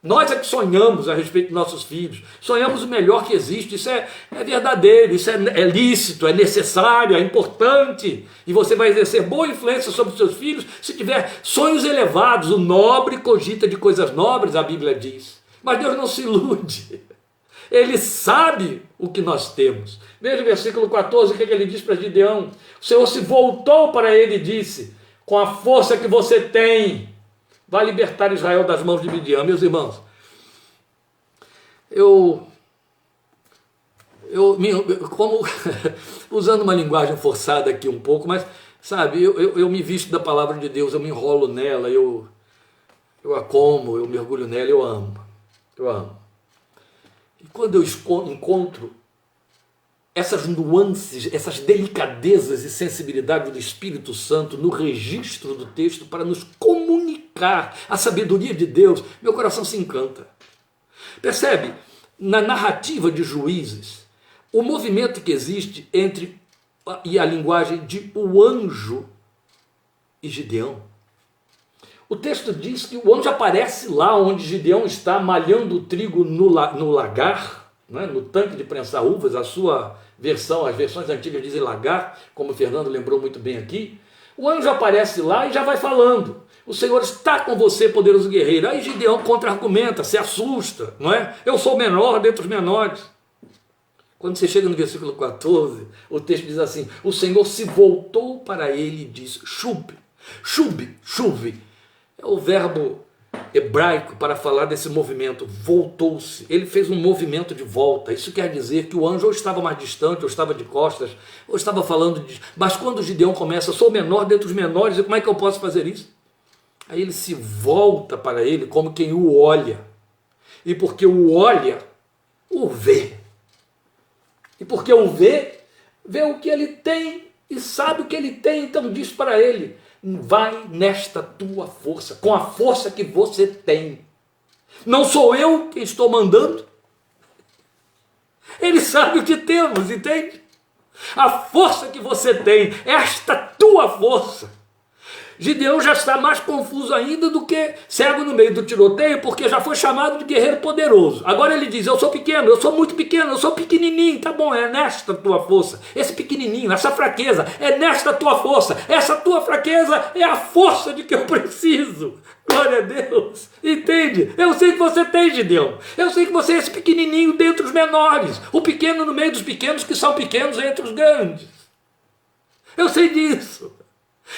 Nós é que sonhamos a respeito dos nossos filhos. Sonhamos o melhor que existe. Isso é verdadeiro, isso é lícito, é necessário, é importante. E você vai exercer boa influência sobre os seus filhos se tiver sonhos elevados. O nobre cogita de coisas nobres, a Bíblia diz. Mas Deus não se ilude. Ele sabe o que nós temos. Veja o versículo 14, o que ele diz para Gideão. O Senhor se voltou para ele e disse, com a força que você tem, vai libertar Israel das mãos de Midian. Meus irmãos, como usando uma linguagem forçada aqui um pouco, mas sabe, eu me visto da palavra de Deus, eu me enrolo nela, eu a como, eu mergulho nela, eu amo. E quando eu encontro essas nuances, essas delicadezas e sensibilidade do Espírito Santo no registro do texto para nos comunicar a sabedoria de Deus, meu coração se encanta. Percebe? Na narrativa de Juízes, o movimento que existe entre a linguagem de o anjo e Gideão. O texto diz que o anjo aparece lá onde Gideão está malhando o trigo no lagar, né, no tanque de prensar uvas. A sua versão, as versões antigas dizem lagar, como o Fernando lembrou muito bem aqui. O anjo aparece lá e já vai falando: o Senhor está com você, poderoso guerreiro. Aí Gideão contra-argumenta, se assusta, não é? Eu sou o menor dentre os menores. Quando você chega no versículo 14, o texto diz assim: o Senhor se voltou para ele e disse, Shub, é o verbo hebraico para falar desse movimento, voltou-se. Ele fez um movimento de volta. Isso quer dizer que o anjo ou estava mais distante, ou estava de costas, ou estava falando de... Mas quando Gideão começa, sou o menor dentre os menores, e como é que eu posso fazer isso? Aí ele se volta para ele como quem o olha. E porque o olha, o vê. E porque o vê o que ele tem e sabe o que ele tem, então diz para ele: vai nesta tua força, com a força que você tem. Não sou eu quem estou mandando. Ele sabe o que temos, entende? A força que você tem, esta tua força. Gideão já está mais confuso ainda do que cego no meio do tiroteio, porque já foi chamado de guerreiro poderoso. Agora ele diz: eu sou pequeno, eu sou muito pequeno, eu sou pequenininho. Tá bom, é nesta tua força, esse pequenininho, essa fraqueza, é nesta tua força. Essa tua fraqueza é a força de que eu preciso. Glória a Deus, entende? Eu sei que você tem, Gideão. Eu sei que você é esse pequenininho dentre os menores, o pequeno no meio dos pequenos que são pequenos entre os grandes. Eu sei disso.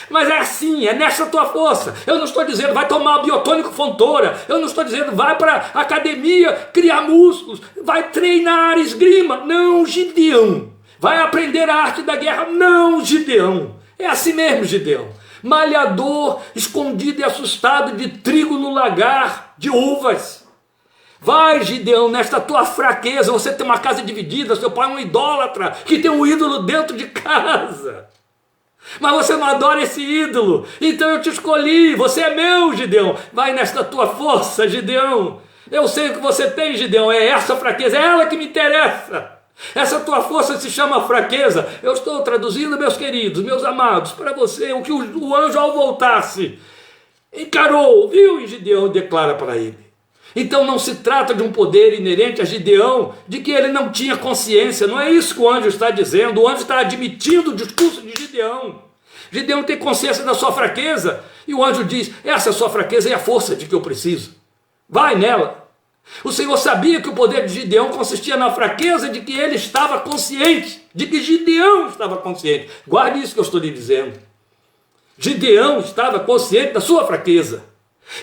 Mas é assim, é nessa tua força. Eu não estou dizendo vai tomar biotônico Fontoura. Eu não estou dizendo vai para a academia criar músculos, vai treinar esgrima. Não, Gideão. Vai aprender a arte da guerra. Não, Gideão. É assim mesmo, Gideão. Malhador, escondido e assustado de trigo no lagar de uvas. Vai, Gideão, nesta tua fraqueza. Você tem uma casa dividida, seu pai é um idólatra que tem um ídolo dentro de casa. Mas você não adora esse ídolo, então eu te escolhi, você é meu, Gideão. Vai nesta tua força, Gideão. Eu sei o que você tem, Gideão, é essa fraqueza, é ela que me interessa. Essa tua força se chama fraqueza. Eu estou traduzindo, meus queridos, meus amados, para você o que o anjo ao voltar-se encarou, viu? E Gideão declara para ele. Então não se trata de um poder inerente a Gideão, de que ele não tinha consciência. Não é isso que o anjo está dizendo. O anjo está admitindo o discurso de Gideão. Gideão tem consciência da sua fraqueza, e o anjo diz: essa sua fraqueza é a força de que eu preciso. Vai nela. O Senhor sabia que o poder de Gideão consistia na fraqueza de que ele estava consciente, de que Gideão estava consciente. Guarde isso que eu estou lhe dizendo. Gideão estava consciente da sua fraqueza.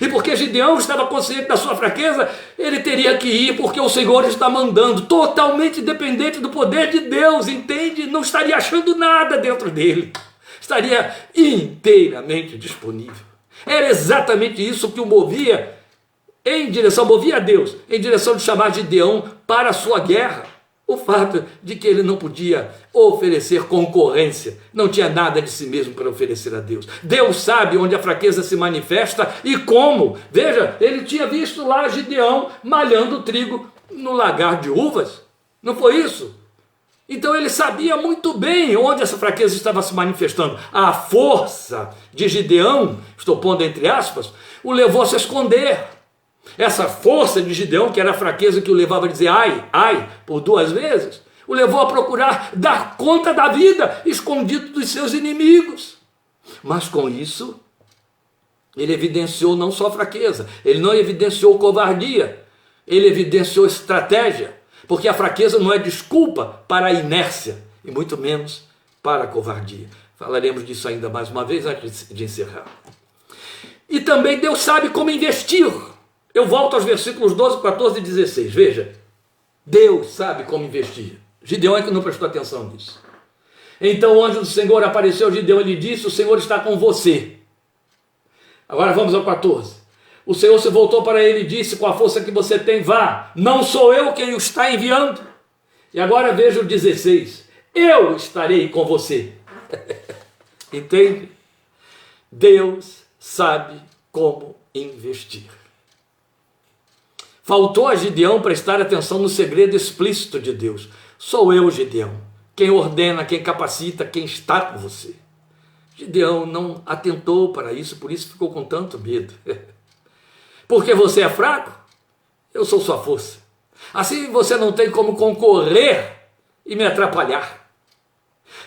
E porque Gideão estava consciente da sua fraqueza, ele teria que ir, porque o Senhor está mandando, totalmente dependente do poder de Deus, entende? Não estaria achando nada dentro dele, estaria inteiramente disponível. Era exatamente isso que o movia a Deus, em direção de chamar Gideão para a sua guerra. O fato de que ele não podia oferecer concorrência, não tinha nada de si mesmo para oferecer a Deus. Deus sabe onde a fraqueza se manifesta e como. Veja, ele tinha visto lá Gideão malhando trigo no lagar de uvas. Não foi isso? Então ele sabia muito bem onde essa fraqueza estava se manifestando. A força de Gideão, estou pondo entre aspas, o levou a se esconder. Essa força de Gideão, que era a fraqueza que o levava a dizer ai, ai, por 2 vezes, o levou a procurar dar conta da vida, escondido dos seus inimigos. Mas com isso, ele evidenciou não só fraqueza, ele não evidenciou covardia, ele evidenciou estratégia, porque a fraqueza não é desculpa para a inércia, e muito menos para a covardia. Falaremos disso ainda mais uma vez antes de encerrar. E também Deus sabe como investir. Eu volto aos versículos 12, 14 e 16. Veja, Deus sabe como investir. Gideão é que não prestou atenção nisso. Então o anjo do Senhor apareceu a Gideão e lhe disse: o Senhor está com você. Agora vamos ao 14. o Senhor se voltou para ele e disse: com a força que você tem, vá, não sou eu quem o está enviando. E agora veja o 16: eu estarei com você. Entende? Deus sabe como investir. Faltou a Gideão prestar atenção no segredo explícito de Deus. Sou eu, Gideão, quem ordena, quem capacita, quem está com você. Gideão não atentou para isso, por isso ficou com tanto medo. Porque você é fraco, eu sou sua força. Assim você não tem como concorrer e me atrapalhar.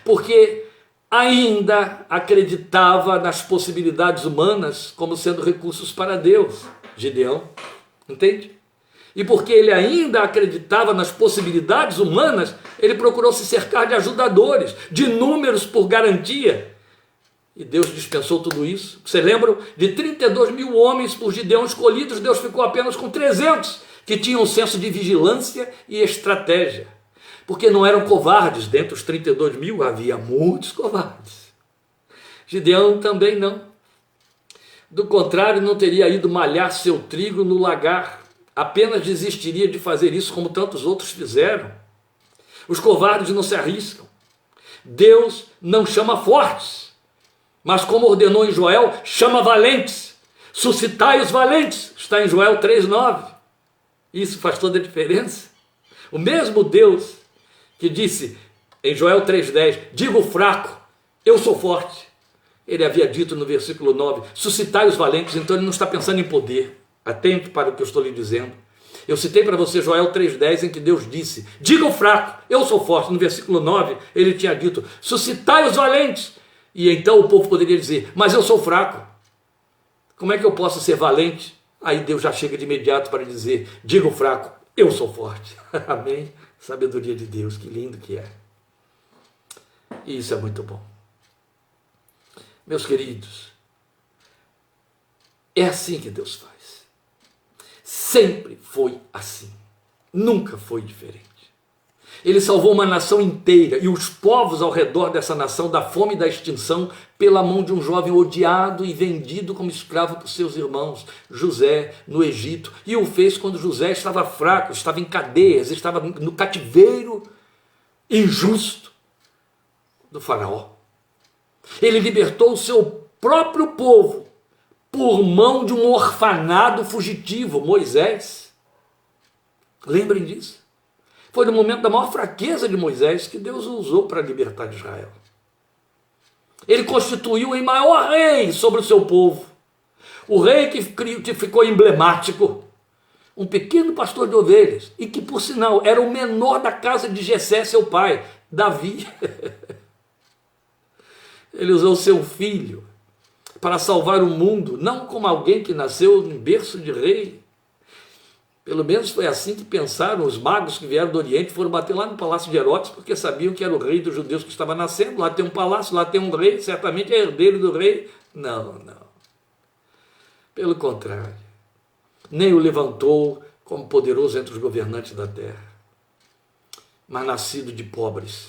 Porque ainda acreditava nas possibilidades humanas como sendo recursos para Deus, Gideão. Entende? E porque ele ainda acreditava nas possibilidades humanas, ele procurou se cercar de ajudadores, de números por garantia. E Deus dispensou tudo isso. Você lembra? De 32 mil homens por Gideão escolhidos, Deus ficou apenas com 300, que tinham um senso de vigilância e estratégia. Porque não eram covardes, dentre os 32 mil havia muitos covardes. Gideão também não. Do contrário, não teria ido malhar seu trigo no lagar. Apenas desistiria de fazer isso como tantos outros fizeram. Os covardes não se arriscam. Deus não chama fortes, mas como ordenou em Joel, chama valentes. Suscitai os valentes, está em Joel 3,9. Isso faz toda a diferença. O mesmo Deus que disse em Joel 3,10, diga o fraco, eu sou forte. Ele havia dito no versículo 9, suscitai os valentes. Então ele não está pensando em poder. Atente para o que eu estou lhe dizendo. Eu citei para você Joel 3,10, em que Deus disse, diga o fraco, eu sou forte. No versículo 9, ele tinha dito, suscitai os valentes. E então o povo poderia dizer, mas eu sou fraco. Como é que eu posso ser valente? Aí Deus já chega de imediato para dizer, diga o fraco, eu sou forte. Amém? Sabedoria de Deus, que lindo que é. E isso é muito bom. Meus queridos, é assim que Deus faz. Sempre foi assim. Nunca foi diferente. Ele salvou uma nação inteira e os povos ao redor dessa nação da fome e da extinção pela mão de um jovem odiado e vendido como escravo por seus irmãos, José, no Egito. E o fez quando José estava fraco, estava em cadeias, estava no cativeiro injusto do faraó. Ele libertou o seu próprio povo por mão de um orfanado fugitivo, Moisés. Lembrem disso. Foi no momento da maior fraqueza de Moisés que Deus o usou para libertar de Israel. Ele constituiu em maior rei sobre o seu povo. O rei que ficou emblemático. Um pequeno pastor de ovelhas. E que, por sinal, era o menor da casa de Jessé, seu pai, Davi. Ele usou seu filho para salvar o mundo, não como alguém que nasceu em berço de rei. Pelo menos foi assim que pensaram os magos que vieram do Oriente, foram bater lá no palácio de Herodes, porque sabiam que era o rei dos judeus que estava nascendo. Lá tem um palácio, lá tem um rei, certamente é herdeiro do rei. Não, não. Pelo contrário, nem o levantou como poderoso entre os governantes da terra, mas nascido de pobres,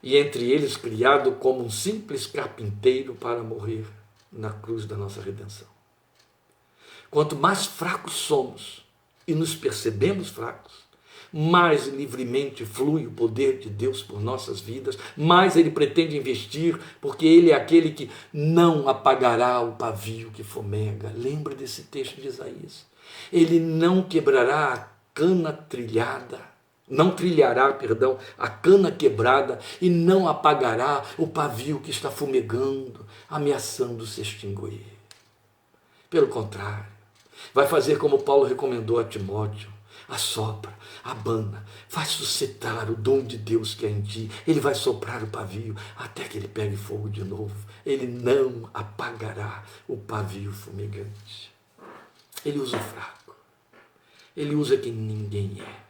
e entre eles criado como um simples carpinteiro para morrer na cruz da nossa redenção. Quanto mais fracos somos e nos percebemos fracos, mais livremente flui o poder de Deus por nossas vidas, mais Ele pretende investir, porque Ele é aquele que não apagará o pavio que fomega. Lembra desse texto de Isaías? Ele não quebrará a cana trilhada, a cana quebrada, e não apagará o pavio que está fumegando, ameaçando se extinguir. Pelo contrário, vai fazer como Paulo recomendou a Timóteo: assopra, abana, faz suscitar o dom de Deus que é em ti. Ele vai soprar o pavio até que ele pegue fogo de novo. Ele não apagará o pavio fumegante. Ele usa o fraco. Ele usa quem ninguém é.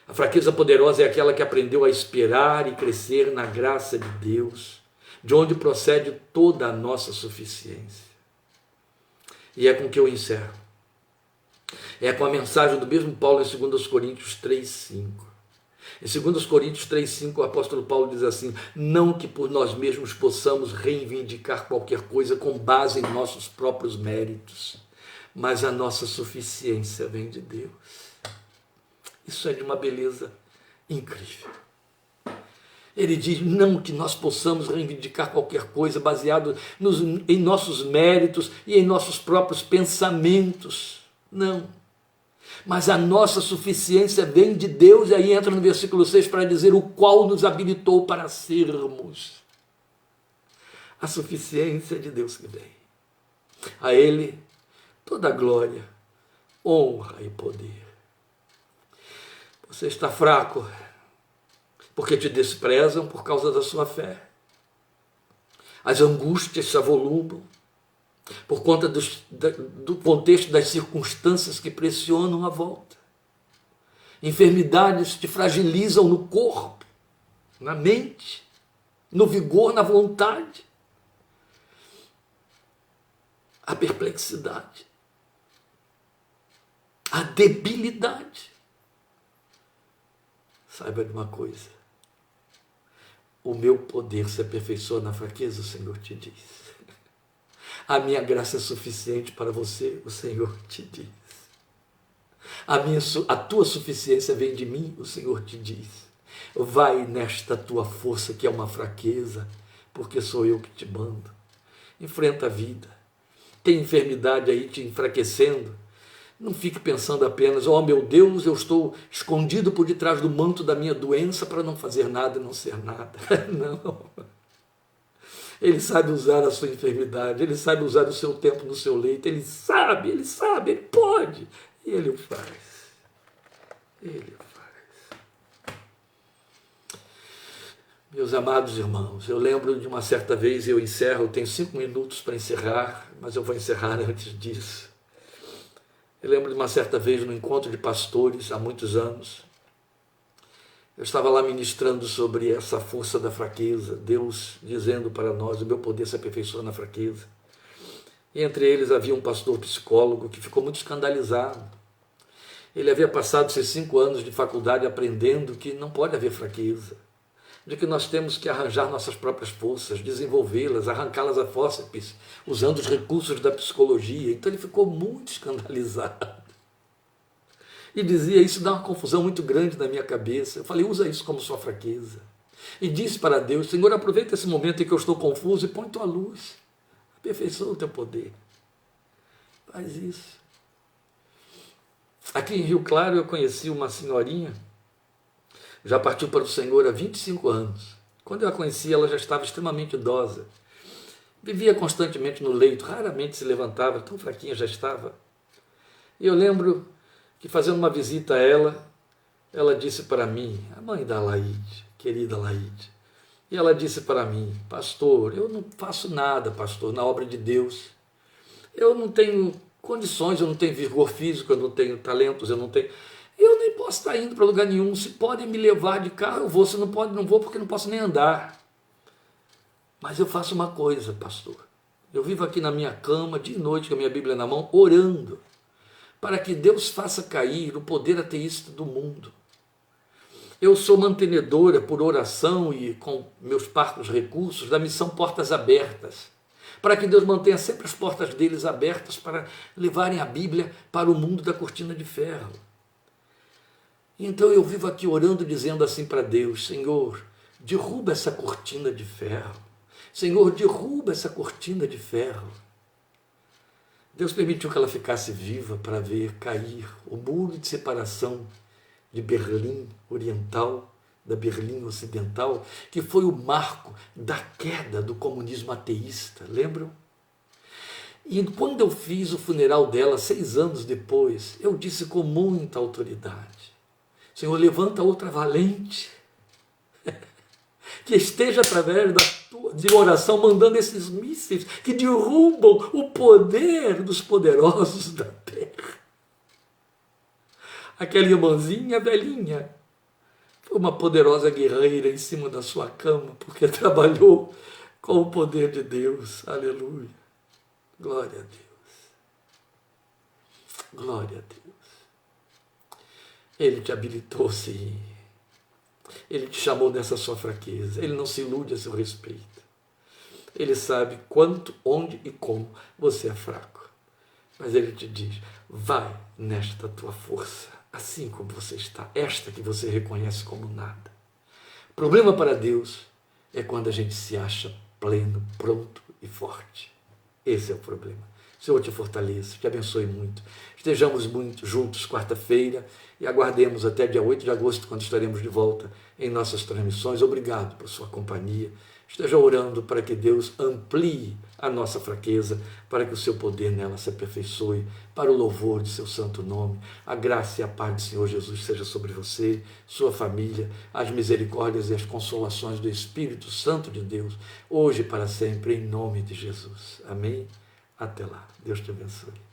A fraqueza poderosa é aquela que aprendeu a esperar e crescer na graça de Deus, de onde procede toda a nossa suficiência. E é com que eu encerro. É com a mensagem do mesmo Paulo em 2 Coríntios 3,5. Em 2 Coríntios 3,5 o apóstolo Paulo diz assim: não que por nós mesmos possamos reivindicar qualquer coisa com base em nossos próprios méritos, mas a nossa suficiência vem de Deus. Isso é de uma beleza incrível. Ele diz, não que nós possamos reivindicar qualquer coisa baseado em nossos méritos e em nossos próprios pensamentos. Não. Mas a nossa suficiência vem de Deus, e aí entra no versículo 6 para dizer, o qual nos habilitou para sermos. A suficiência de Deus que vem. A Ele toda glória, honra e poder. Você está fraco porque te desprezam por causa da sua fé. As angústias se avolumam por conta do contexto das circunstâncias que pressionam a volta. Enfermidades te fragilizam no corpo, na mente, no vigor, na vontade. A perplexidade, a debilidade. Saiba de uma coisa, o meu poder se aperfeiçoa na fraqueza, o Senhor te diz. A minha graça é suficiente para você, o Senhor te diz. A tua suficiência vem de mim, o Senhor te diz. Vai nesta tua força que é uma fraqueza, porque sou eu que te mando. Enfrenta a vida. Tem enfermidade aí te enfraquecendo. Não fique pensando apenas, oh meu Deus, eu estou escondido por detrás do manto da minha doença para não fazer nada e não ser nada. Não. Ele sabe usar a sua enfermidade, Ele sabe usar o seu tempo no seu leito, Ele sabe, Ele pode. E Ele o faz. Ele o faz. Meus amados irmãos, eu lembro de uma certa vez, eu encerro, eu tenho 5 minutos para encerrar, mas eu vou encerrar antes disso. Eu lembro de uma certa vez no encontro de pastores, há muitos anos, eu estava lá ministrando sobre essa força da fraqueza, Deus dizendo para nós, o meu poder se aperfeiçoa na fraqueza. E entre eles havia um pastor psicólogo que ficou muito escandalizado. Ele havia passado esses 5 anos de faculdade aprendendo que não pode haver fraqueza, de que nós temos que arranjar nossas próprias forças, desenvolvê-las, arrancá-las a fórceps, usando os recursos da psicologia. Então ele ficou muito escandalizado. E dizia, isso dá uma confusão muito grande na minha cabeça. Eu falei, usa isso como sua fraqueza. E disse para Deus, Senhor, aproveita esse momento em que eu estou confuso e põe tua luz. Aperfeiçoa o teu poder. Faz isso. Aqui em Rio Claro eu conheci uma senhorinha, já partiu para o Senhor há 25 anos. Quando eu a conheci, ela já estava extremamente idosa. Vivia constantemente no leito, raramente se levantava, tão fraquinha já estava. E eu lembro que fazendo uma visita a ela disse para mim, a mãe da Laide, querida Laide, e ela disse para mim, pastor, eu não faço nada, pastor, na obra de Deus. Eu não tenho condições, eu não tenho vigor físico, eu não tenho talentos, eu nem posso estar indo para lugar nenhum. Se podem me levar de carro, eu vou. Se não pode, não vou, porque não posso nem andar. Mas eu faço uma coisa, pastor. Eu vivo aqui na minha cama, de noite, com a minha Bíblia na mão, orando, para que Deus faça cair o poder ateísta do mundo. Eu sou mantenedora por oração e com meus parcos recursos da missão Portas Abertas, para que Deus mantenha sempre as portas deles abertas para levarem a Bíblia para o mundo da cortina de ferro. Então eu vivo aqui orando, dizendo assim para Deus, Senhor, derruba essa cortina de ferro. Senhor, derruba essa cortina de ferro. Deus permitiu que ela ficasse viva para ver cair o muro de separação de Berlim Oriental, da Berlim Ocidental, que foi o marco da queda do comunismo ateísta, lembram? E quando eu fiz o funeral dela, 6 anos depois, eu disse com muita autoridade, Senhor, levanta outra valente, que esteja através de oração mandando esses mísseis que derrubam o poder dos poderosos da terra. Aquela irmãzinha velhinha foi uma poderosa guerreira em cima da sua cama, porque trabalhou com o poder de Deus. Aleluia. Glória a Deus. Glória a Deus. Ele te habilitou, sim. Ele te chamou nessa sua fraqueza. Ele não se ilude a seu respeito. Ele sabe quanto, onde e como você é fraco. Mas Ele te diz, vai nesta tua força, assim como você está, esta que você reconhece como nada. O problema para Deus é quando a gente se acha pleno, pronto e forte. Esse é o problema. O Senhor te fortaleça, te abençoe muito. Estejamos muito juntos quarta-feira e aguardemos até dia 8 de agosto, quando estaremos de volta em nossas transmissões. Obrigado por sua companhia. Esteja orando para que Deus amplie a nossa fraqueza, para que o seu poder nela se aperfeiçoe, para o louvor de seu santo nome. A graça e a paz do Senhor Jesus seja sobre você, sua família, as misericórdias e as consolações do Espírito Santo de Deus, hoje e para sempre, em nome de Jesus. Amém? Até lá. Deus te abençoe.